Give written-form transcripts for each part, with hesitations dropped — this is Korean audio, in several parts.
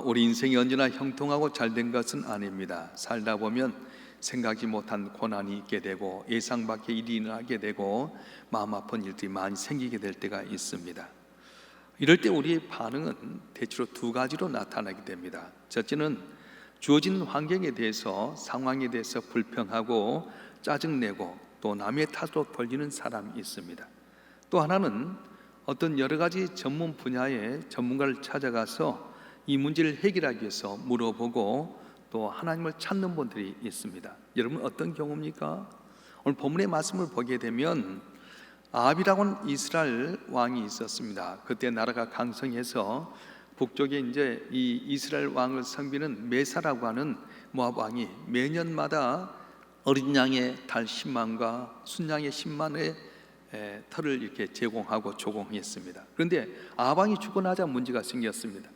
우리 인생이 언제나 형통하고 잘된 것은 아닙니다. 살다 보면 생각지 못한 고난이 있게 되고 예상 밖의 일이 일어나게 되고 마음 아픈 일들이 많이 생기게 될 때가 있습니다. 이럴 때 우리의 반응은 대체로 두 가지로 나타나게 됩니다. 첫째는 주어진 환경에 대해서, 상황에 대해서 불평하고 짜증내고 또 남의 탓으로 돌리는 사람이 있습니다. 또 하나는 어떤 여러 가지 전문 분야의 전문가를 찾아가서 이 문제를 해결하기 위해서 물어보고 또 하나님을 찾는 분들이 있습니다. 여러분 어떤 경우입니까? 오늘 본문의 말씀을 보게 되면 아합이라고 하는 이스라엘 왕이 있었습니다. 그때 나라가 강성해서 북쪽에 이제 이 이스라엘 왕을 섬기는 메사라고 하는 모압 왕이 매년마다 어린 양의 달 10만과 순양의 10만의 털을 이렇게 제공하고 조공했습니다. 그런데 아합 왕이 죽고 나자 문제가 생겼습니다.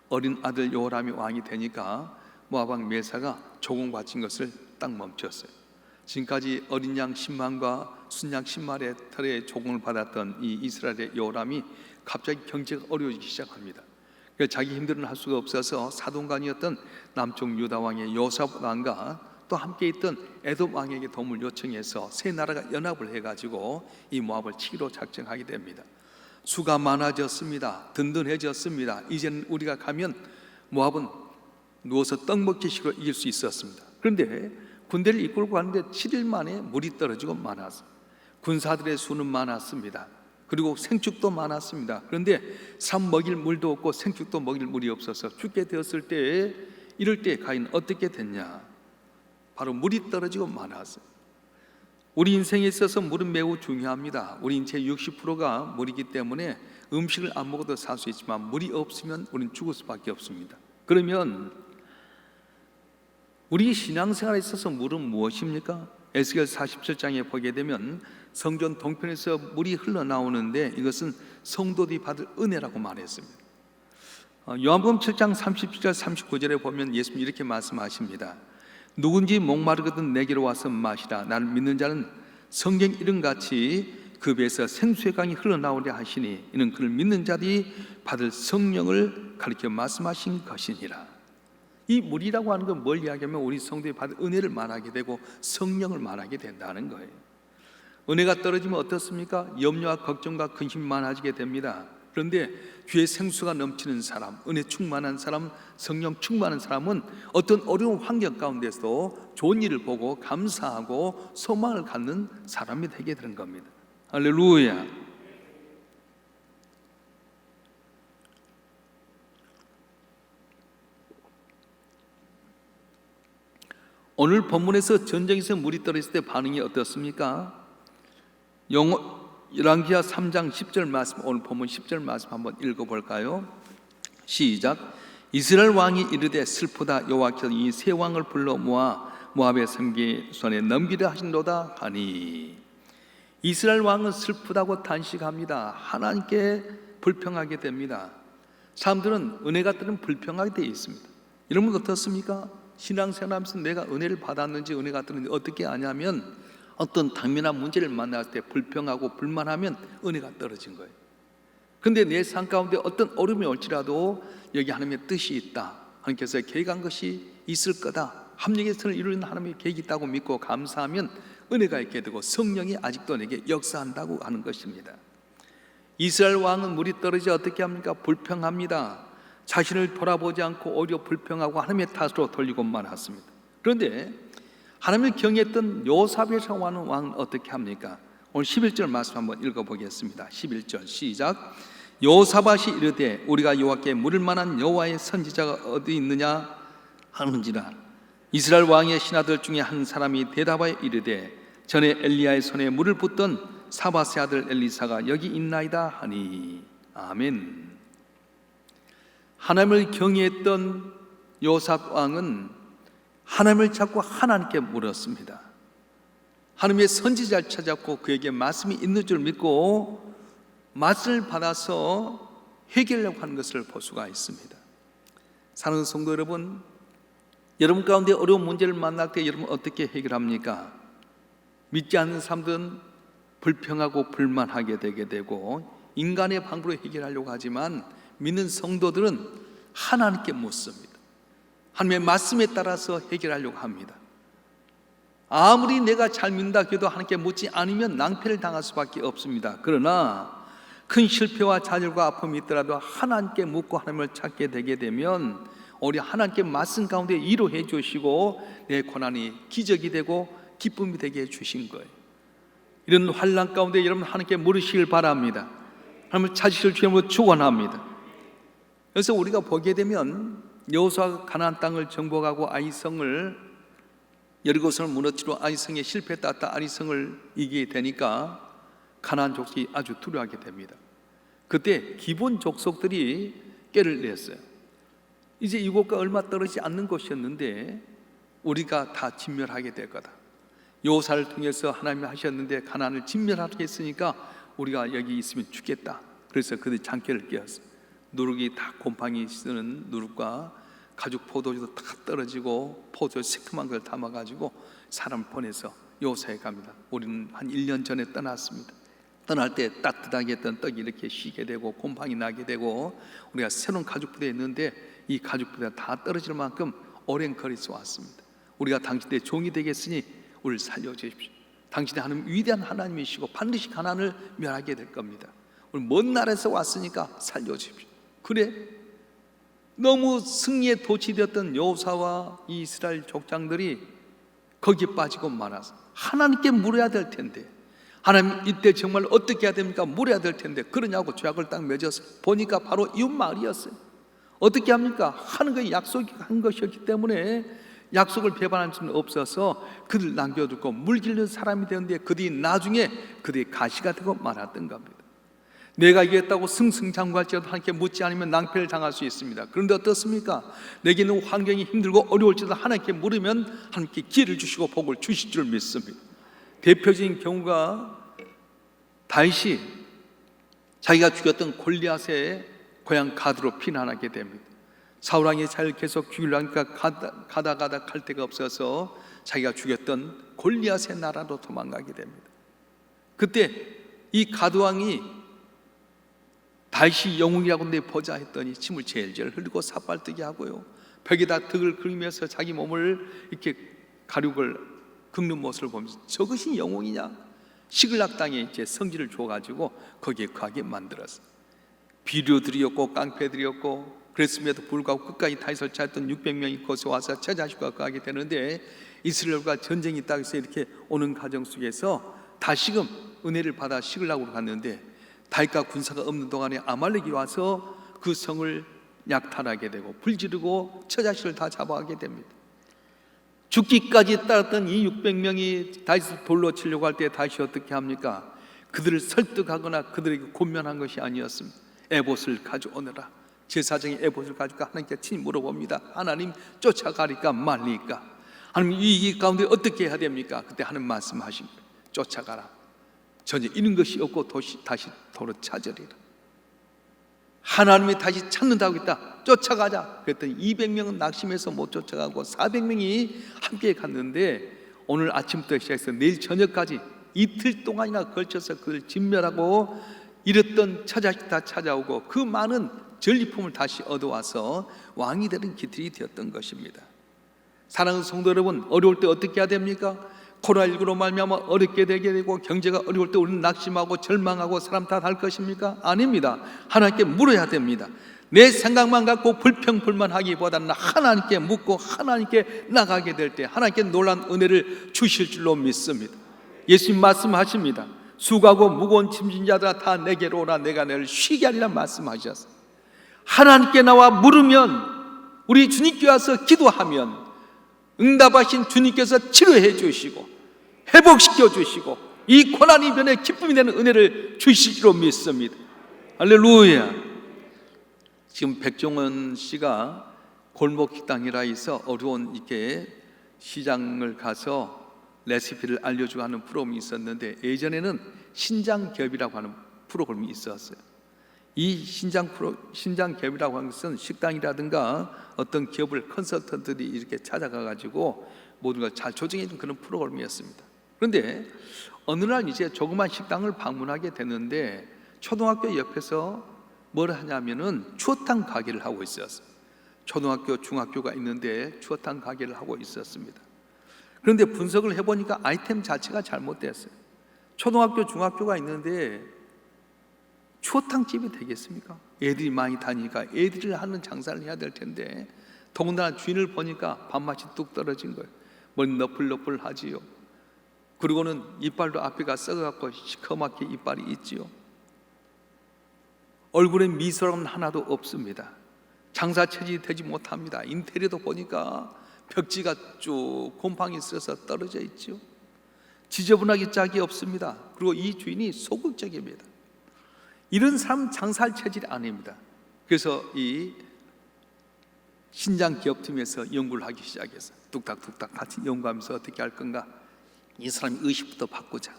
어린 아들 요람이 왕이 되니까 모압 왕 메사가 조공 바친 것을 딱 멈췄어요. 지금까지 어린 양 10만과 순양 10만의 털의 조공을 받았던 이 이스라엘의 요람이 갑자기 경제가 어려워지기 시작합니다. 그래서 자기 힘들은 할 수가 없어서 사돈간이었던 남쪽 유다 왕의 요삽 왕과 또 함께 있던 에돔 왕에게 도움을 요청해서 세 나라가 연합을 해가지고 이 모압을 치기로 작정하게 됩니다. 수가 많아졌습니다. 든든해졌습니다. 이제는 우리가 가면 모압은 누워서 떡 먹기 식으로 이길 수 있었습니다. 그런데 군대를 이끌고 가는데 7일 만에 물이 떨어지고 많았어요. 군사들의 수는 많았습니다. 그리고 생축도 많았습니다. 그런데 산 먹일 물도 없고 생축도 먹일 물이 없어서 죽게 되었을 때, 이럴 때 과연 어떻게 됐냐? 바로 물이 떨어지고 많았어요. 우리 인생에 있어서 물은 매우 중요합니다. 우리 인체의 60%가 물이기 때문에 음식을 안 먹어도 살 수 있지만 물이 없으면 우리는 죽을 수밖에 없습니다. 그러면 우리 신앙생활에 있어서 물은 무엇입니까? 에스겔 47장에 보게 되면 성전 동편에서 물이 흘러나오는데 이것은 성도들이 받을 은혜라고 말했습니다. 요한복음 7장 37절 39절에 보면 예수님이 이렇게 말씀하십니다. 누군지 목마르거든 내게로 와서 마시라. 나를 믿는 자는 성경 이름같이 그 배에서 생수의 강이 흘러나오려 하시니 이는 그를 믿는 자들이 받을 성령을 가리켜 말씀하신 것이니라. 이 물이라고 하는 건 뭘 이야기하면 우리 성도에 받은 은혜를 말하게 되고 성령을 말하게 된다는 거예요. 은혜가 떨어지면 어떻습니까? 염려와 걱정과 근심이 많아지게 됩니다. 그런데 귀에 생수가 넘치는 사람, 은혜 충만한 사람, 성령 충만한 사람은 어떤 어려운 환경 가운데서도 좋은 일을 보고 감사하고 소망을 갖는 사람이 되게 되는 겁니다. 할렐루야. 오늘 본문에서 전쟁에서 물이 떨어졌을 때 반응이 어떻습니까? 열왕기하 3장 10절 말씀, 오늘 본문 10절 말씀 한번 읽어볼까요? 시작. 이스라엘 왕이 이르되 슬프다. 여호와께서 이 세 왕을 불러 모아 모압의 삼계 손에 넘기려 하신도다 하니. 이스라엘 왕은 슬프다고 단식합니다. 하나님께 불평하게 됩니다. 사람들은 은혜가 떨어지면 불평하게 되어 있습니다. 여러분 어떻습니까? 신앙생활하면서 내가 은혜를 받았는지 은혜가 떨어졌는지 어떻게 아냐면 어떤 당면한 문제를 만날 때 불평하고 불만하면 은혜가 떨어진 거예요. 그런데 내 삶 가운데 어떤 어려움이 올지라도 여기 하나님의 뜻이 있다, 하나님께서 계획한 것이 있을 거다, 합력의 선을 이루는 하나님의 계획이 있다고 믿고 감사하면 은혜가 있게 되고 성령이 아직도 내게 역사한다고 하는 것입니다. 이스라엘 왕은 물이 떨어져 어떻게 합니까? 불평합니다. 자신을 돌아보지 않고 오히려 불평하고 하나님의 탓으로 돌리고만 했습니다. 그런데 하나님을 경외했던 요삽이라고 하는 왕은 어떻게 합니까? 오늘 11절 말씀 한번 읽어보겠습니다. 11절 시작. 요사밧이 이르되 우리가 여호와께 물을 만한 여호와의 선지자가 어디 있느냐 하는지라. 이스라엘 왕의 신하들 중에 한 사람이 대답하여 이르되 전에 엘리야의 손에 물을 붓던 사밧의 아들 엘리사가 여기 있나이다 하니. 아멘. 하나님을 경외했던 요삽 왕은 하나님을 찾고 하나님께 물었습니다. 하나님의 선지자를 찾았고 그에게 말씀이 있는 줄 믿고 말씀을 받아서 해결하려고 하는 것을 볼 수가 있습니다. 사랑하는 성도 여러분, 여러분 가운데 어려운 문제를 만날 때 여러분 어떻게 해결합니까? 믿지 않는 사람들은 불평하고 불만하게 되게 되고 인간의 방법으로 해결하려고 하지만 믿는 성도들은 하나님께 묻습니다. 하나님의 말씀에 따라서 해결하려고 합니다. 아무리 내가 잘 믿는다 해도 하나님께 묻지 않으면 낭패를 당할 수밖에 없습니다. 그러나 큰 실패와 좌절과 아픔이 있더라도 하나님께 묻고 하나님을 찾게 되게 되면 우리 하나님께 말씀 가운데 위로해 주시고 내 고난이 기적이 되고 기쁨이 되게 해 주신 거예요. 이런 환난 가운데 여러분 하나님께 물으시길 바랍니다. 하나님을 찾으실 주님으로 축원합니다. 그래서 우리가 보게 되면 여호수아가 가나안 땅을 정복하고 아이성을 여리고성을 무너뜨리고 아이성에 실패했다 아이성을 이기게 되니까 가나안 족속이 아주 두려워하게 됩니다. 그때 기본 족속들이 꾀를 냈어요. 이제 이곳과 얼마 떨어지지 않는 곳이었는데 우리가 다 진멸하게 될 거다. 여호사를 통해서 하나님이 하셨는데 가나안을 진멸하게 했으니까 우리가 여기 있으면 죽겠다. 그래서 그들이 장깨를 끼었어요. 누룩이 다 곰팡이 쓰는 누룩과 가죽 포도주도 다 떨어지고 포도 새콤한 걸 담아가지고 사람 보내서 여호사에 갑니다. 우리는 한 1년 전에 떠났습니다. 떠날 때 따뜻하게 했던 떡이 이렇게 쉬게 되고 곰팡이 나게 되고 우리가 새로운 가죽 부대에 있는데 이 가죽 부대가 다 떨어질 만큼 오랜 거리에서 왔습니다. 우리가 당신의 종이 되겠으니 우리를 살려주십시오. 당신의 하나님 위대한 하나님이시고 반드시 가나안을 멸하게 될 겁니다. 우리 먼 나라에서 왔으니까 살려주십시오. 그래 너무 승리에 도취되었던 여호사와 이 이스라엘 족장들이 거기에 빠지고 말아서 하나님께 물어야 될 텐데 하나님 이때 정말 어떻게 해야 됩니까? 물어야 될 텐데 그러냐고 죄악을 딱 맺어서 보니까 바로 이웃 마을이었어요. 어떻게 합니까? 하는 것이 약속한 것이었기 때문에 약속을 배반할 수는 없어서 그들 남겨두고 물길는 사람이 되는데 그들이 나중에 그들이 가시가 되고 말았던 겁니다. 내가 이겼다고 승승장구할지라도 하나님께 묻지 않으면 낭패를 당할 수 있습니다. 그런데 어떻습니까? 내게 있는 환경이 힘들고 어려울지라도 하나님께 물으면 하나님께 기회를 주시고 복을 주실 줄 믿습니다. 대표적인 경우가 다윗이 자기가 죽였던 골리앗의 고향 가드로 피난하게 됩니다. 사울 왕이 자기를 계속 죽이려 하니까 가다 갈 데가 없어서 자기가 죽였던 골리앗의 나라로 도망가게 됩니다. 그때 이 가드 왕이 다윗이 영웅이라고 내 보자 했더니 침을 제일제일 흘리고 삿발뜨기 하고요, 벽에다 득을 그리면서 자기 몸을 이렇게 가륙을 긁는 모습을 보면서 저것이 영웅이냐? 시글락 땅에 이제 성지를 줘가지고 거기에 거하게 만들었어요. 비료들이었고 깡패들이었고 그랬음에도 불구하고 끝까지 다윗을 찾았던 600명이 거기서 와서 제자식과 거하게 되는데 이스라엘과 전쟁이 있다고 해서 이렇게 오는 과정 속에서 다시금 은혜를 받아 시글락으로 갔는데 다윗과 군사가 없는 동안에 아말렉이 와서 그 성을 약탈하게 되고 불지르고 처자식을 다 잡아가게 됩니다. 죽기까지 따랐던 이 600명이 다윗을 돌로 치려고 할 때 다윗이 어떻게 합니까? 그들을 설득하거나 그들에게 권면한 것이 아니었습니다. 에봇을 가져오너라. 제사장이 에봇을 가져가 하나님께 친히 물어봅니다. 하나님 쫓아가리까 말리까? 하나님 이 가운데 어떻게 해야 됩니까? 그때 하나님 말씀하십니다. 쫓아가라. 전혀 잃은 것이 없고 다시 도로 찾으리라. 하나님이 다시 찾는다고 했다. 쫓아가자. 그랬더니 200명은 낙심해서 못 쫓아가고 400명이 함께 갔는데 오늘 아침부터 시작해서 내일 저녁까지 이틀 동안이나 걸쳐서 그를 진멸하고 잃었던 처자식 다 찾아오고 그 많은 전리품을 다시 얻어와서 왕이 되는 기틀이 되었던 것입니다. 사랑하는 성도 여러분, 어려울 때 어떻게 해야 됩니까? 코로나19로 말미암아 어렵게 되게 되고 경제가 어려울 때 우리는 낙심하고 절망하고 사람 탓할 것입니까? 아닙니다. 하나님께 물어야 됩니다. 내 생각만 갖고 불평불만하기보다는 하나님께 묻고 하나님께 나가게 될 때 하나님께 놀라운 은혜를 주실 줄로 믿습니다. 예수님 말씀하십니다. 수고하고 무거운 짐진 자들아 다 내게로 오라 내가 너를 쉬게 하리라 말씀하셨어요. 하나님께 나와 물으면 우리 주님께 와서 기도하면 응답하신 주님께서 치료해 주시고 회복시켜 주시고 이 고난이 변해 기쁨이 되는 은혜를 주시기로 믿습니다. 할렐루야. 지금 백종원 씨가 골목 식당이라 해서 어려운 이렇게 시장을 가서 레시피를 알려주고 하는 프로그램이 있었는데 예전에는 신장겹이라고 하는 프로그램이 있었어요. 이 신장겹이라고 하는 것은 식당이라든가 어떤 기업을 컨설턴트들이 이렇게 찾아가 가지고 모든 걸 잘 조정해 준 그런 프로그램이었습니다. 그런데 어느 날 이제 조그만 식당을 방문하게 됐는데 초등학교 옆에서 뭘 하냐면은 추어탕 가게를 하고 있었어요. 초등학교, 중학교가 있는데 추어탕 가게를 하고 있었습니다. 그런데 분석을 해보니까 아이템 자체가 잘못됐어요. 초등학교, 중학교가 있는데 추어탕집이 되겠습니까? 애들이 많이 다니니까 애들이 하는 장사를 해야 될 텐데, 더군다나 주인을 보니까 밥맛이 뚝 떨어진 거예요. 머리 너플너플하지요. 그리고는 이빨도 앞에가 썩어갖고 시커멓게 이빨이 있지요. 얼굴에 미소는 하나도 없습니다. 장사 체질이 되지 못합니다. 인테리어도 보니까 벽지가 쭉 곰팡이 있어서 떨어져 있지요. 지저분하게 짝이 없습니다. 그리고 이 주인이 소극적입니다. 이런 사람 장사할 체질이 아닙니다. 그래서 이 신장 기업팀에서 연구를 하기 시작했어요. 뚝딱뚝딱 같이 연구하면서 어떻게 할 건가? 이 사람의 의식부터 바꾸자.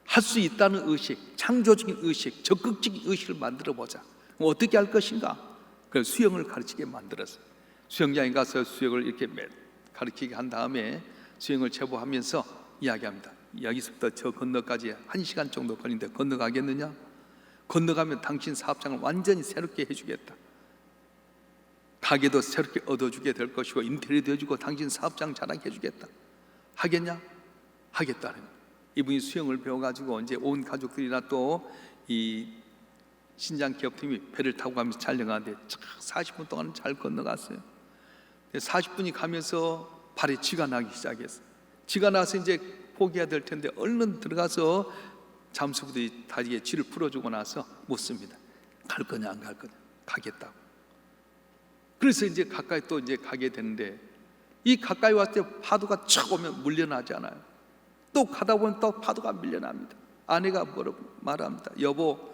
할 수 있다는 의식, 창조적인 의식, 적극적인 의식을 만들어 보자. 어떻게 할 것인가? 그래서 수영을 가르치게 만들었어요. 수영장에 가서 수영을 이렇게 가르치게 한 다음에 수영을 제보하면서 이야기합니다. 여기서부터 저 건너까지 1시간 정도 걸리는데 건너가겠느냐? 건너가면 당신 사업장을 완전히 새롭게 해주겠다. 가게도 새롭게 얻어주게 될 것이고 인테리어도 해주고 당신 사업장 자랑해 주겠다. 하겠냐? 하겠다는 거예요. 이분이 수영을 배워가지고 이제 온 가족들이나 또 이 신장 기업팀이 배를 타고 가면서 촬영하는데 40분 동안 잘 건너갔어요. 40분이 가면서 발에 쥐가 나기 시작했어요. 쥐가 나서 이제 포기해야 될 텐데 얼른 들어가서 잠수부들이 다리에 쥐를 풀어주고 나서 묻습니다. 갈 거냐 안 갈 거냐? 가겠다고. 그래서 이제 가까이 또 이제 가게 되는데, 이 가까이 왔을 때 파도가 척 오면 물려나잖아요. 또 가다 보면 또 파도가 밀려납니다. 아내가 말합니다. 여보,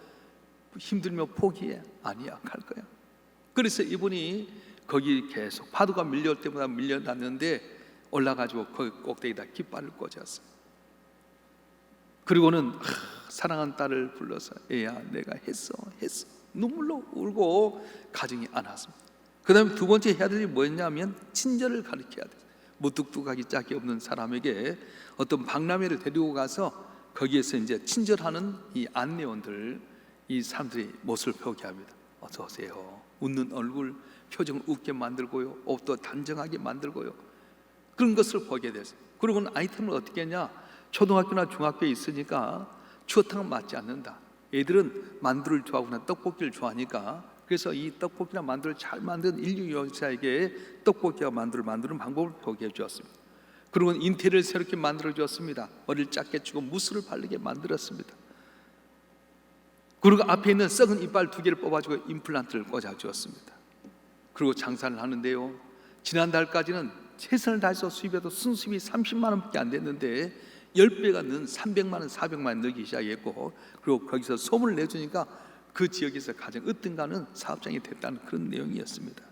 힘들면 포기해. 아니야, 갈 거야. 그래서 이분이 거기 계속 파도가 밀려올 때마다 밀려났는데 올라가지고 거기 꼭대기다 깃발을 꽂았어요. 그리고는 사랑하는 딸을 불러서 애야 내가 했어 눈물로 울고 가정이 안았습니다. 그 다음에 두 번째 해야 될 일이 뭐였냐면 친절을 가르쳐야 돼요. 무뚝뚝하기 짝이 없는 사람에게 어떤 박람회를 데리고 가서 거기에서 이제 친절하는 이 안내원들, 이 사람들이 못을 배우게 합니다. 어서 오세요. 웃는 얼굴, 표정을 웃게 만들고요, 옷도 단정하게 만들고요, 그런 것을 보게 됐어요. 그리고는 아이템을 어떻게 했냐? 초등학교나 중학교에 있으니까 추어탕은 맞지 않는다. 애들은 만두를 좋아하거나 떡볶이를 좋아하니까, 그래서 이 떡볶이나 만두를 잘 만든 인류 여사에게 떡볶이와 만두를 만드는 방법을 보게 해주었습니다. 그리고 인테리어를 새롭게 만들어 주었습니다. 머리를 작게 주고 무스를 바르게 만들었습니다. 그리고 앞에 있는 썩은 이빨 2개를 뽑아주고 임플란트를 꽂아 주었습니다. 그리고 장사를 하는데요, 지난달까지는 최선을 다해서 수입해도 순수입이 30만 원밖에 안 됐는데 10배가 는 300만 원, 400만 원 늘기 시작했고, 그리고 거기서 소문을 내주니까 그 지역에서 가장 으뜸가는 사업장이 됐다는 그런 내용이었습니다.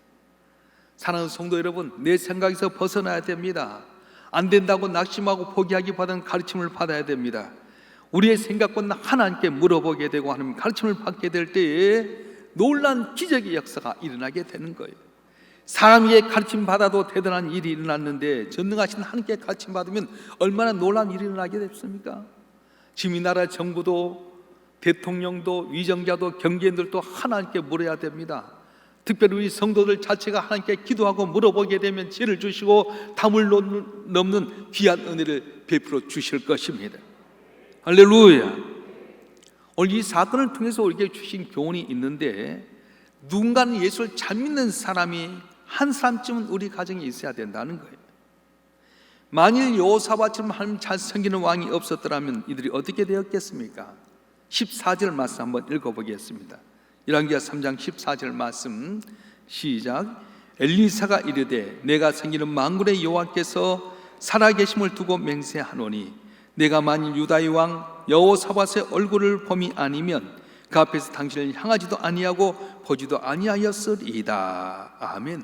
사랑하는 성도 여러분, 내 생각에서 벗어나야 됩니다. 안 된다고 낙심하고 포기하기보다는 가르침을 받아야 됩니다. 우리의 생각보다 하나님께 물어보게 되고 하나님 가르침을 받게 될 때에 놀란 기적의 역사가 일어나게 되는 거예요. 사람에게 가르침 받아도 대단한 일이 일어났는데 전능하신 하나님께 가르침 받으면 얼마나 놀라운 일이 일어나게 됐습니까? 지금 이 나라 정부도 대통령도 위정자도 경제인들도 하나님께 물어야 됩니다. 특별히 우리 성도들 자체가 하나님께 기도하고 물어보게 되면 지혜를 주시고 담을 넘는 귀한 은혜를 베풀어 주실 것입니다. 할렐루야. 오늘 이 사건을 통해서 우리에게 주신 교훈이 있는데, 누군가는 예수를 잘 믿는 사람이 한 사람쯤은 우리 가정에 있어야 된다는 거예요. 만일 여호사밧처럼 하나님 잘 섬기는 왕이 없었더라면 이들이 어떻게 되었겠습니까? 14절 말씀 한번 읽어보겠습니다. 열왕기하 3장 14절 말씀 시작. 엘리사가 이르되 내가 섬기는 만군의 여호와께서 살아계심을 두고 맹세하노니 내가 만일 유다의 왕 여호사밧의 얼굴을 봄이 아니면 그 앞에서 당신을 향하지도 아니하고 보지도 아니하였으리이다. 아멘.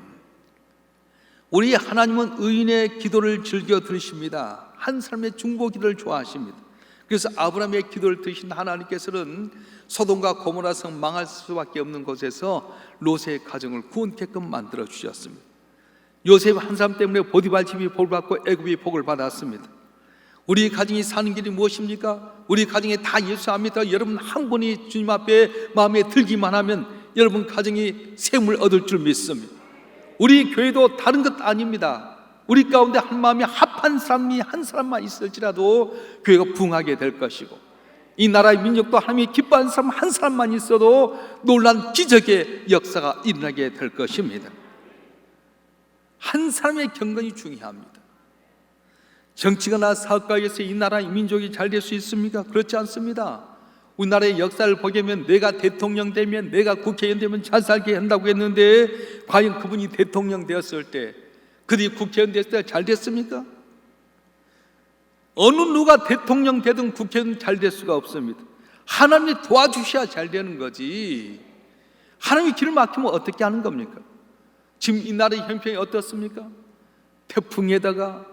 우리 하나님은 의인의 기도를 즐겨 들으십니다. 한 사람의 중보 기도를 좋아하십니다. 그래서 아브라함의 기도를 들으신 하나님께서는 소돔과 고모라 성 망할 수밖에 없는 곳에서 롯의 가정을 구원케끔 만들어 주셨습니다. 요셉 한 사람 때문에 보디발 집이 복을 받고 애굽이 복을 받았습니다. 우리 가정이 사는 길이 무엇입니까? 우리 가정에 다 예수 안 믿다 여러분 한 분이 주님 앞에 마음에 들기만 하면 여러분 가정이 샘을 얻을 줄 믿습니다. 우리 교회도 다른 것 아닙니다. 우리 가운데 한 마음이 합한 사람이 한 사람만 있을지라도 교회가 부흥하게 될 것이고, 이 나라의 민족도 하나님이 기뻐하는 사람 한 사람만 있어도 놀란 기적의 역사가 일어나게 될 것입니다. 한 사람의 경건이 중요합니다. 정치가나 사업가에서 이 나라의 민족이 잘 될 수 있습니까? 그렇지 않습니다. 우리나라의 역사를 보게 되면 내가 대통령 되면, 내가 국회의원 되면 잘 살게 한다고 했는데, 과연 그분이 대통령 되었을 때, 그들이 국회의원 됐을 때 잘 됐습니까? 어느 누가 대통령 되든 국회의원 잘 될 수가 없습니다. 하나님이 도와주셔야 잘 되는 거지, 하나님이 길을 막히면 어떻게 하는 겁니까? 지금 이 나라의 형편이 어떻습니까? 태풍에다가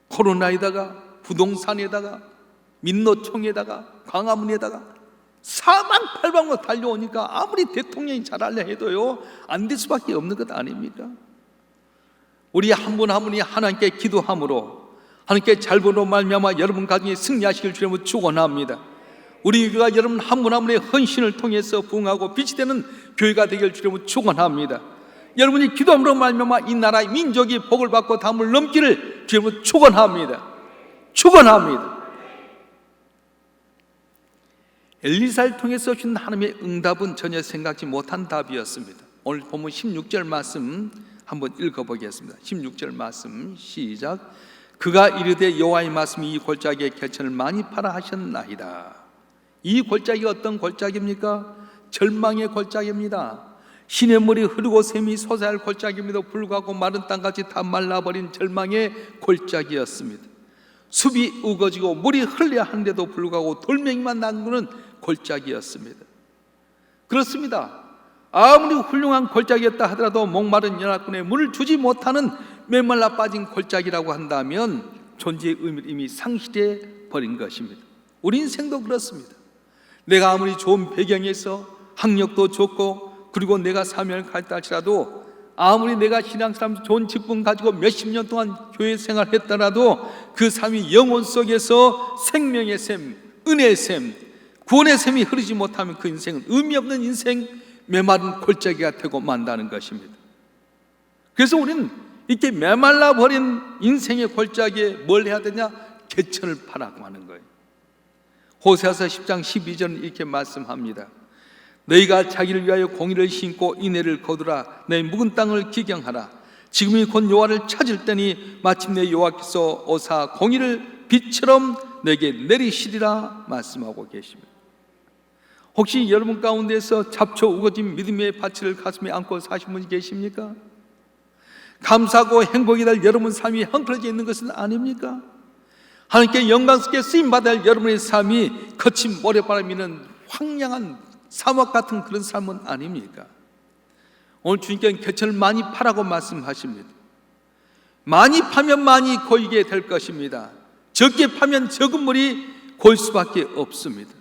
코로나에다가 부동산에다가 민노총에다가 광화문에다가 사방팔방으로 달려오니까 아무리 대통령이 잘하려 해도요 안 될 수밖에 없는 것 아닙니까? 우리 한 분 한 분이 하나님께 기도함으로, 하나님께 잘 보로 말미암아 여러분 가정에 승리하시길 주님으로 축원합니다. 우리가 여러분 한 분 한 분의 헌신을 통해서 부흥하고 빛이 되는 교회가 되길 주님으로 축원합니다. 여러분이 기도함으로 말미암아 이 나라의 민족이 복을 받고 다음을 넘기를 주님으로 축원합니다. 축원합니다. 엘리사를 통해서 주신 하나님의 응답은 전혀 생각지 못한 답이었습니다. 오늘 본문 16절 말씀 한번 읽어보겠습니다. 16절 말씀 시작. 그가 이르되 여호와의 말씀이 이 골짜기에 개천을 많이 파라 하셨나이다. 이 골짜기가 어떤 골짜기입니까? 절망의 골짜기입니다. 시냇물이 흐르고 샘이 솟아야 할 골짜기임에도 불구하고 마른 땅같이 다 말라버린 절망의 골짜기였습니다. 숲이 우거지고 물이 흘러야 하는데도 불구하고 돌멩이만 남기는 골짜기였습니다. 그렇습니다. 아무리 훌륭한 골짜기였다 하더라도 목마른 연합군에 물을 주지 못하는 메말라 빠진 골짜기라고 한다면 존재의 의미를 이미 상실해 버린 것입니다. 우리 인생도 그렇습니다. 내가 아무리 좋은 배경에서 학력도 좋고 그리고 내가 사명을 가졌다 할지라도, 아무리 내가 신앙사람 좋은 직분 가지고 몇십 년 동안 교회 생활했더라도 그 삶이 영혼 속에서 생명의 샘, 은혜의 샘, 구원의 샘이 흐르지 못하면 그 인생은 의미 없는 인생, 메마른 골짜기가 되고 만다는 것입니다. 그래서 우리는 이렇게 메말라 버린 인생의 골짜기에 뭘 해야 되냐? 개천을 파라고 하는 거예요. 호세아서 10장 12절은 이렇게 말씀합니다. 너희가 자기를 위하여 공의를 심고 인애를 거두라. 너희 묵은 땅을 기경하라. 지금이 곧 여호와를 찾을 때니 마침내 여호와께서 오사 공의를 빛처럼 내게 내리시리라 말씀하고 계십니다. 혹시 여러분 가운데서 잡초 우거진 믿음의 밭을 가슴에 안고 사신 분이 계십니까? 감사하고 행복이 될 여러분 삶이 헝클어져 있는 것은 아닙니까? 하나님께 영광스럽게 쓰임받을 여러분의 삶이 거친 모래바람이는 황량한 사막 같은 그런 삶은 아닙니까? 오늘 주님께는 개천을 많이 파라고 말씀하십니다. 많이 파면 많이 고이게 될 것입니다. 적게 파면 적은 물이 고일 수밖에 없습니다.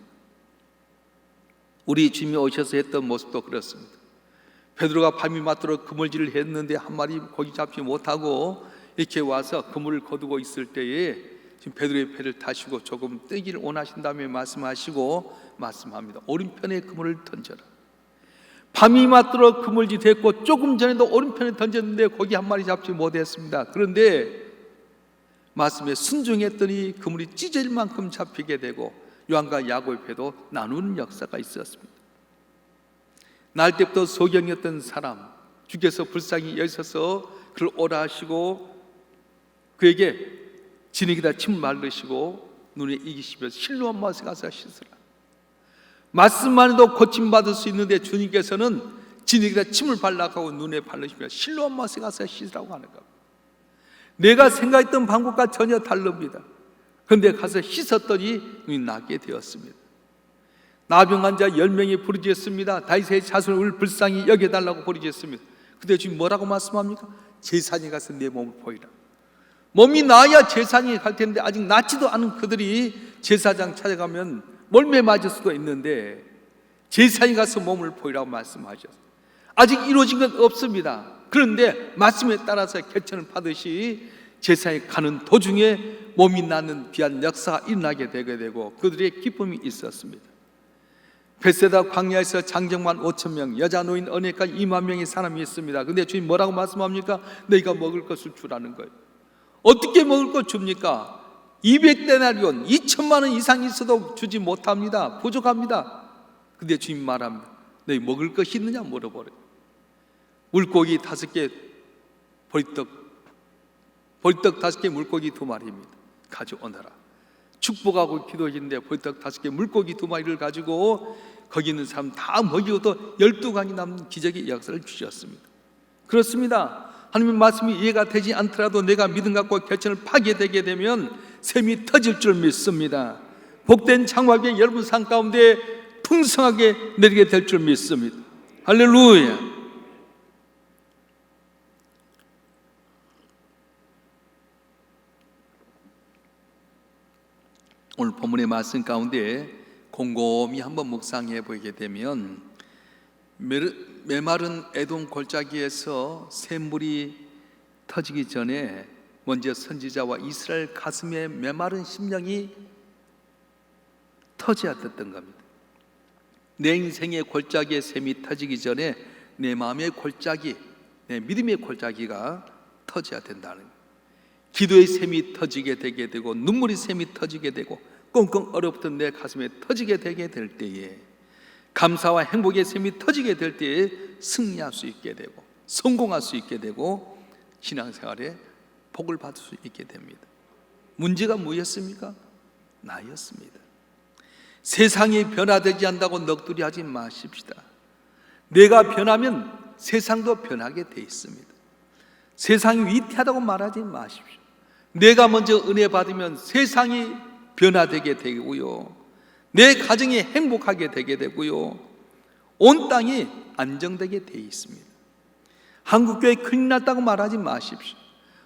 우리 주님이 오셔서 했던 모습도 그렇습니다. 베드로가 밤이 맞도록 그물질을 했는데 한 마리 고기 잡지 못하고 이렇게 와서 그물을 거두고 있을 때에 지금 베드로의 배를 타시고 조금 뜨기를 원하신 다음에 말씀하시고 말씀합니다. 오른편에 그물을 던져라. 밤이 맞도록 그물질 됐고 조금 전에도 오른편에 던졌는데 고기 한 마리 잡지 못했습니다. 그런데 말씀에 순종했더니 그물이 찢어질 만큼 잡히게 되고 요한과 야고의 배도 나누는 역사가 있었습니다. 날 때부터 소경이었던 사람, 주께서 불쌍히 여기서서 그를 오라 하시고 그에게 진흙에다 침 말르시고 눈에 이기시며 실로암 못에 가서 씻으라. 말씀만 해도 고침받을 수 있는데 주님께서는 진흙에다 침을 발라가고 눈에 바르시며 실로암 못에 가서 씻으라고 하는 겁니다. 내가 생각했던 방법과 전혀 다릅니다. 그런데 가서 씻었더니 눈이 낫게 되었습니다. 나병 환자 10명이 부르짖었습니다. 다윗의 자손을 불쌍히 여겨달라고 부르짖었습니다. 근데 지금 뭐라고 말씀합니까? 제사장이 가서 내 몸을 보이라. 몸이 나아야 제사장이 갈 텐데 아직 낫지도 않은 그들이 제사장 찾아가면 몰매 맞을 수도 있는데 제사장이 가서 몸을 보이라고 말씀하셨어요. 아직 이루어진 건 없습니다. 그런데 말씀에 따라서 개천을 파듯이 제사에 가는 도중에 몸이 낫는 귀한 역사가 일어나게 되게 되고 그들의 기쁨이 있었습니다. 벳세다 광야에서 장정만 5,000명, 여자 노인 언약까지 2만 명의 사람이 있습니다. 근데 주님 뭐라고 말씀합니까? 너희가 먹을 것을 주라는 거예요. 어떻게 먹을 것 줍니까? 200데나리온 2천만 원 이상 있어도 주지 못합니다. 부족합니다. 근데 주님 말합니다. 너희 먹을 것이 있느냐 물어버려요. 물고기 5개, 보리떡 5개, 물고기 2마리입니다. 가져오너라. 축복하고 기도했는데 보리떡 5개, 물고기 2마리를 가지고 거기 있는 사람 다 먹이고 또 12강이 남는 기적의 역사를 주셨습니다. 그렇습니다. 하나님의 말씀이 이해가 되지 않더라도 내가 믿음 갖고 결정을 파괴되게 되면 샘이 터질 줄 믿습니다. 복된 장막이 여러분 삶 가운데 풍성하게 내리게 될 줄 믿습니다. 할렐루야. 오늘 본문의 말씀 가운데 곰곰이 한번 묵상해 보게 되면 메마른 에돔 골짜기에서 샘물이 터지기 전에 먼저 선지자와 이스라엘 가슴에 메마른 심령이 터져야 됐던 겁니다. 내 인생의 골짜기에 샘이 터지기 전에 내 마음의 골짜기, 내 믿음의 골짜기가 터져야 된다는 거예요. 기도의 샘이 터지게 되게 되고 눈물의 샘이 터지게 되고 꽁꽁 얼어붙은 내 가슴에 터지게 되게 될 때에 감사와 행복의 샘이 터지게 될 때에 승리할 수 있게 되고 성공할 수 있게 되고 신앙생활에 복을 받을 수 있게 됩니다. 문제가 뭐였습니까? 나였습니다. 세상이 변화되지 않는다고 넋두리 하지 마십시다. 내가 변하면 세상도 변하게 돼 있습니다. 세상이 위태하다고 말하지 마십시오. 내가 먼저 은혜 받으면 세상이 변화되게 되고요, 내 가정이 행복하게 되게 되고요, 온 땅이 안정되게 돼 있습니다. 한국교회 큰일 났다고 말하지 마십시오.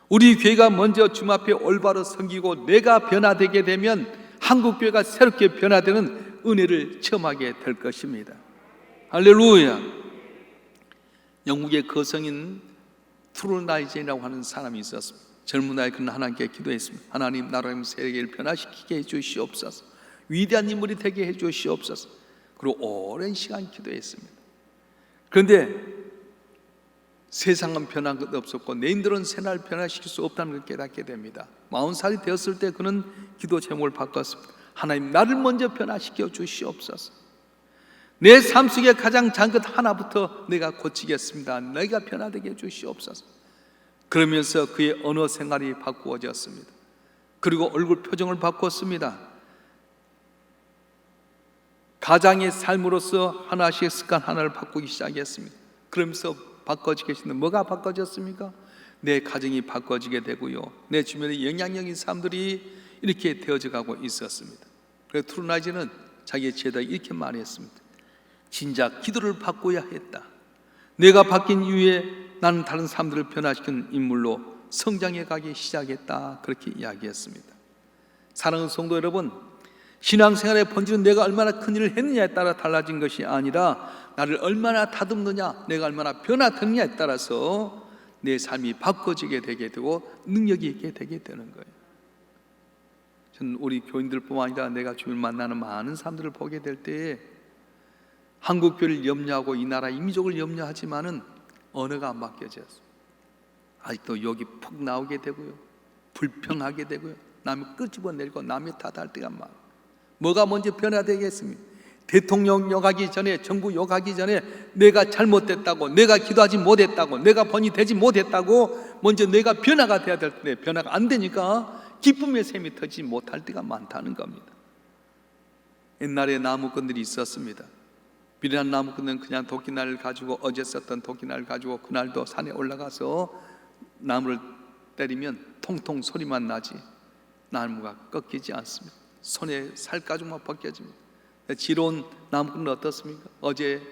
우리 교회가 먼저 주님 앞에 올바로 섬기고 내가 변화되게 되면 한국교회가 새롭게 변화되는 은혜를 체험하게 될 것입니다. 할렐루야. 영국의 거성인 트루나이젠이라고 하는 사람이 있었습니다. 젊은 나이에 그는 하나님께 기도했습니다. 하나님, 나라님 세계를 변화시키게 해주시옵소서. 위대한 인물이 되게 해주시옵소서. 그리고 오랜 시간 기도했습니다. 그런데 세상은 변한 것 없었고 내 힘들은 새날 변화시킬 수 없다는 걸 깨닫게 됩니다. 40살이 되었을 때 그는 기도 제목을 바꿨습니다. 하나님, 나를 먼저 변화시켜 주시옵소서. 내 삶 속에 가장 작은 것 하나부터 내가 고치겠습니다. 너희가 변화되게 해주시옵소서. 그러면서 그의 언어 생활이 바꾸어졌습니다. 그리고 얼굴 표정을 바꿨습니다. 가장의 삶으로서 하나씩 습관 하나를 바꾸기 시작했습니다. 그러면서 바꿔지겠습니다. 뭐가 바꿔졌습니까? 내 가정이 바꿔지게 되고요, 내 주변에 영향력인 사람들이 이렇게 되어져 가고 있었습니다. 그래서 트루나이젠은 자기의 지혜다 이렇게 말했습니다. 진작 기도를 바꿔야 했다. 내가 바뀐 이후에 나는 다른 사람들을 변화시키는 인물로 성장해 가기 시작했다. 그렇게 이야기했습니다. 사랑하는 성도 여러분, 신앙생활의 본질은 내가 얼마나 큰 일을 했느냐에 따라 달라진 것이 아니라 나를 얼마나 다듬느냐, 내가 얼마나 변화되느냐에 따라서 내 삶이 바꿔지게 되게 되고 능력이 있게 되게 되는 거예요. 저는 우리 교인들뿐만 아니라 내가 주변을 만나는 많은 사람들을 보게 될 때에 한국교회를 염려하고 이 나라 이민족을 염려하지만은 언어가 안 바뀌어져서 아직도 욕이 푹 나오게 되고요, 불평하게 되고요, 남이 끄집어내고 남이 탓할 때가 많아요. 뭐가 먼저 변화되겠습니까? 대통령 욕하기 전에, 정부 욕하기 전에 내가 잘못됐다고, 내가 기도하지 못했다고, 내가 번이 되지 못했다고 먼저 내가 변화가 돼야 될 텐데 변화가 안 되니까 기쁨의 샘이 터지지 못할 때가 많다는 겁니다. 옛날에 나무꾼들이 있었습니다. 비련한 나무꾼은 그냥 도끼날을 가지고, 어제 썼던 도끼날을 가지고 그날도 산에 올라가서 나무를 때리면 통통 소리만 나지 나무가 꺾이지 않습니다. 손에 살가죽만 벗겨집니다. 지로운 나무꾼은 어떻습니까? 어제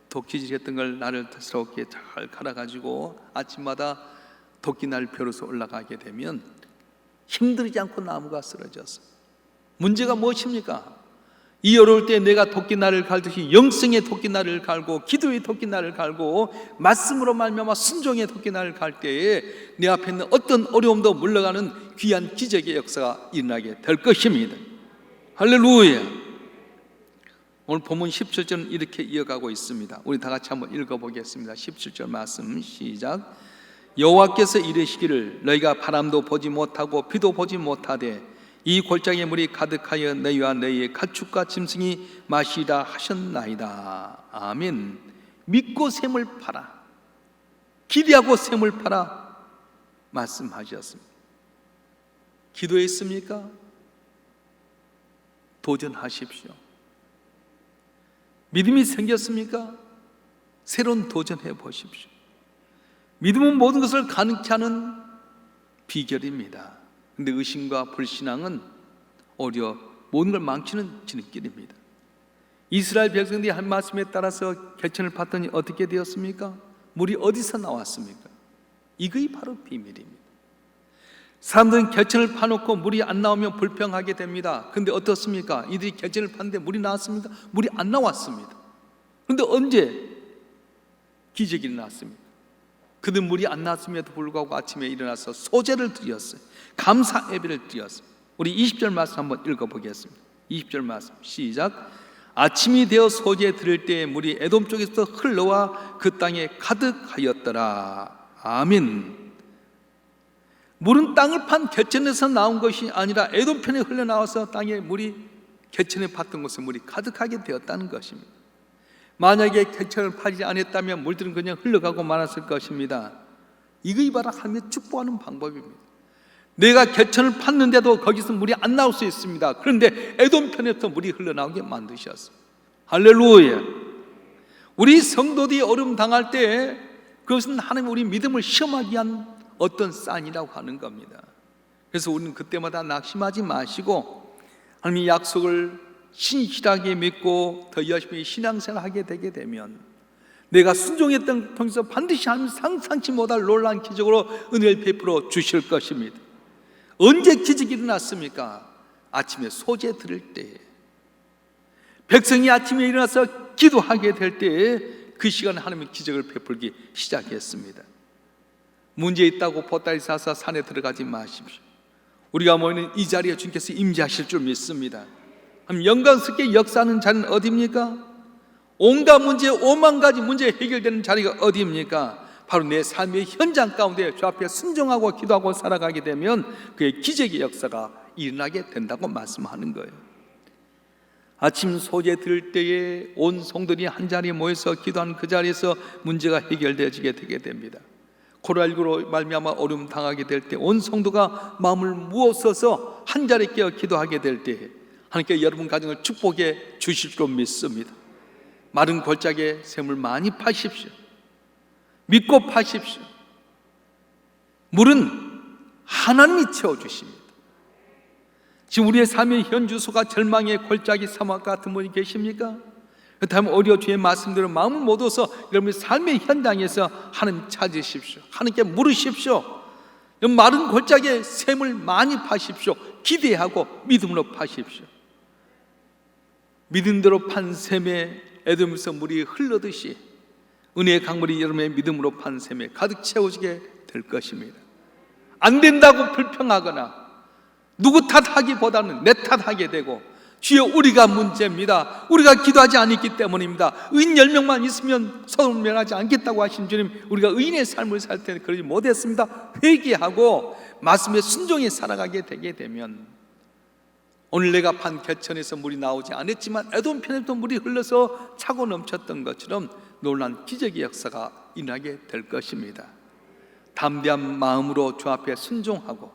도끼질했던 걸 나를 스럽게 잘 갈아가지고 아침마다 도끼날 벼로서 올라가게 되면 힘들지 않고 나무가 쓰러졌어요. 문제가 무엇입니까? 이 어려울 때 내가 도끼날을 갈듯이 영성의 도끼날을 갈고 기도의 도끼날을 갈고 말씀으로 말미암아 순종의 도끼날을 갈 때에 내 앞에 있는 어떤 어려움도 물러가는 귀한 기적의 역사가 일어나게 될 것입니다. 할렐루야. 오늘 본문 17절은 이렇게 이어가고 있습니다. 우리 다 같이 한번 읽어보겠습니다. 17절 말씀 시작. 여호와께서 이르시기를 너희가 바람도 보지 못하고 비도 보지 못하되 이 골짜기에 물이 가득하여 너희와 너희의 가축과 짐승이 마시리라 하셨나이다. 아멘. 믿고 샘을 파라, 기대하고 샘을 파라 말씀하셨습니다. 기도했습니까? 도전하십시오. 믿음이 생겼습니까? 새로운 도전해 보십시오. 믿음은 모든 것을 가능케 하는 비결입니다. 그런데 의심과 불신앙은 오히려 모든 걸 망치는 지름길입니다. 이스라엘 백성들이 한 말씀에 따라서 개천을 팠더니 어떻게 되었습니까? 물이 어디서 나왔습니까? 이것이 바로 비밀입니다. 사람들은 개천을 파놓고 물이 안 나오면 불평하게 됩니다. 그런데 어떻습니까? 이들이 개천을 팠는데 물이 나왔습니다. 물이 안 나왔습니다. 그런데 언제 기적이 일어났습니까? 그들 물이 안 나왔음에도 불구하고 아침에 일어나서 소제를 드렸어요. 감사 예배를 드렸어요. 우리 20절 말씀 한번 읽어보겠습니다. 20절 말씀 시작. 아침이 되어 소제 드릴 때에 물이 에돔 쪽에서 흘러와 그 땅에 가득하였더라. 아멘. 물은 땅을 판 개천에서 나온 것이 아니라 에돔 편에 흘러나와서 땅에 물이 개천에 팠던 곳에 물이 가득하게 되었다는 것입니다. 만약에 개천을 파지 않았다면 물들은 그냥 흘러가고 말았을 것입니다. 이것이 바로 하나님의 축복하는 방법입니다. 내가 개천을 팠는데도 거기서 물이 안 나올 수 있습니다. 그런데 에돔 편에서 물이 흘러나오게 만드셨어요. 할렐루야. 우리 성도들이 어려움 당할 때 그것은 하나님 우리 믿음을 시험하기 위한 어떤 쌍이라고 하는 겁니다. 그래서 우리는 그때마다 낙심하지 마시고 하나님의 약속을 신실하게 믿고 더 열심히 신앙생활하게 되게 되면 내가 순종했던 것 통해서 반드시 하나님 상상치 못할 놀라운 기적으로 은혜를 베풀어 주실 것입니다. 언제 기적이 일어났습니까? 아침에 소제 들을 때, 백성이 아침에 일어나서 기도하게 될 때 그 시간에 하나님의 기적을 베풀기 시작했습니다. 문제 있다고 보따리 싸서 산에 들어가지 마십시오. 우리가 모이는 이 자리에 주님께서 임재하실 줄 믿습니다. 영광스럽게 역사하는 자리는 어디입니까? 온갖 문제, 5만 가지 문제 해결되는 자리가 어디입니까? 바로 내 삶의 현장 가운데 주 앞에 순종하고 기도하고 살아가게 되면 그의 기적의 역사가 일어나게 된다고 말씀하는 거예요. 아침 소제 들을 때에 온 성도들이 한 자리에 모여서 기도하는 그 자리에서 문제가 해결되어지게 되게 됩니다. 코로나19로 말미암아 어려움 당하게 될 때 온 성도가 마음을 무엇서서 한 자리에 깨어 기도하게 될 때 하나님께 여러분 가정을 축복해 주실 줄 믿습니다. 마른 골짜기에 샘을 많이 파십시오. 믿고 파십시오. 물은 하나님이 채워주십니다. 지금 우리의 삶의 현주소가 절망의 골짜기 사막 같은 분이 계십니까? 그렇다면 어려 주의 말씀대로 마음을 모아서 여러분의 삶의 현장에서 하나님 찾으십시오. 하나님께 물으십시오. 마른 골짜기에 샘을 많이 파십시오. 기대하고 믿음으로 파십시오. 믿은 대로 판 샘에 에돔에서 물이 흘러듯이 은혜의 강물이 여러분의 믿음으로 판 샘에 가득 채워지게 될 것입니다. 안 된다고 불평하거나 누구 탓하기보다는 내 탓하게 되고 주여 우리가 문제입니다. 우리가 기도하지 않았기 때문입니다. 의인 10명만 있으면 서로 면하지 않겠다고 하신 주님, 우리가 의인의 삶을 살 때는 그러지 못했습니다. 회개하고 말씀에 순종해 살아가게 되게 되면 오늘 내가 판 개천에서 물이 나오지 않았지만 에돔 편에도 물이 흘러서 차고 넘쳤던 것처럼 놀라운 기적의 역사가 일어나게 될 것입니다. 담대한 마음으로 주 앞에 순종하고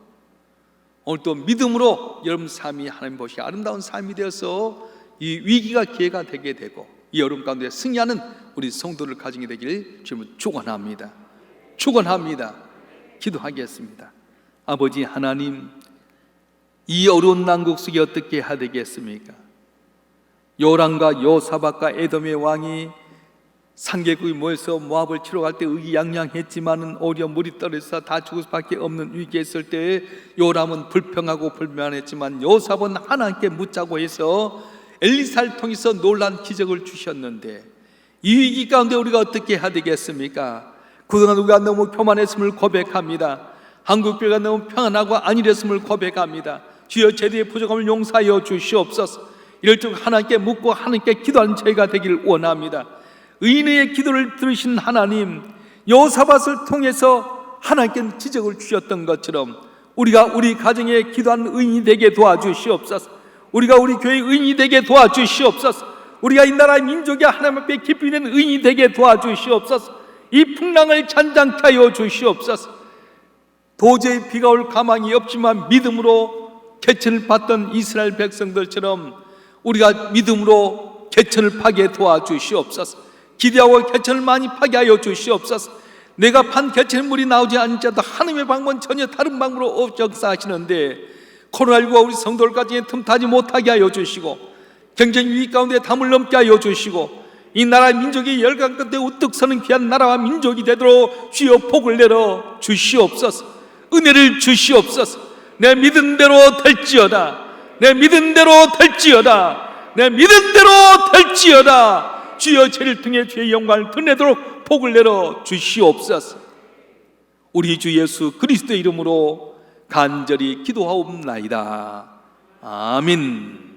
오늘 또 믿음으로 여러분 삶이 하나님 보시기 아름다운 삶이 되어서 이 위기가 기회가 되게 되고 이 어려움 가운데 승리하는 우리 성도를 가정이 되기를 주님은 축원합니다. 축원합니다. 기도하겠습니다. 아버지 하나님, 이 어려운 난국 속에 어떻게 해야 되겠습니까? 요람과 요사박과 에돔의 왕이 상계국이 모여서 모압을 치러 갈 때 의기양양했지만은 오히려 물이 떨어져서 다 죽을 수밖에 없는 위기에 있을 때 요람은 불평하고 불만했지만 요삽은 하나님께 묻자고 해서 엘리사를 통해서 놀란 기적을 주셨는데 이 위기 가운데 우리가 어떻게 해야 되겠습니까? 그동안 우리가 너무 교만했음을 고백합니다. 한국교회가 너무 평안하고 안일했음을 고백합니다. 주여 제대의 부족함을 용서하여 주시옵소서. 이럴 줄 하나님께 묻고 하나님께 기도하는 저희가 되길 원합니다. 의인의 기도를 들으신 하나님, 여호사밧을 통해서 하나님께 지적을 주셨던 것처럼 우리가 우리 가정에 기도하는 의인이 되게 도와주시옵소서. 우리가 우리 교회 의인이 되게 도와주시옵소서. 우리가 이 나라의 민족이 하나님 앞에 깊이 있는 의인이 되게 도와주시옵소서. 이 풍랑을 잔잔케 하여 주시옵소서. 도저히 비가 올 가망이 없지만 믿음으로 개천을 받던 이스라엘 백성들처럼 우리가 믿음으로 개천을 파게 도와주시옵소서. 기대하고 개천을 많이 파게 하여 주시옵소서. 내가 판 개천의 물이 나오지 않자도 하나님의 방법은 전혀 다른 방법으로 역사하시는데 코로나19가 우리 성도들 가정에 틈타지 못하게 하여 주시고 경쟁 위기 가운데 담을 넘게 하여 주시고 이 나라 민족이 열강 끝에 우뚝 서는 귀한 나라와 민족이 되도록 주여 복을 내려 주시옵소서. 은혜를 주시옵소서. 내 믿은 대로 될지어다. 내 믿은 대로 될지어다. 내 믿은 대로 될지어다. 주여 저를 통해 주의 영광을 드러내도록 복을 내려 주시옵소서. 우리 주 예수 그리스도의 이름으로 간절히 기도하옵나이다. 아멘.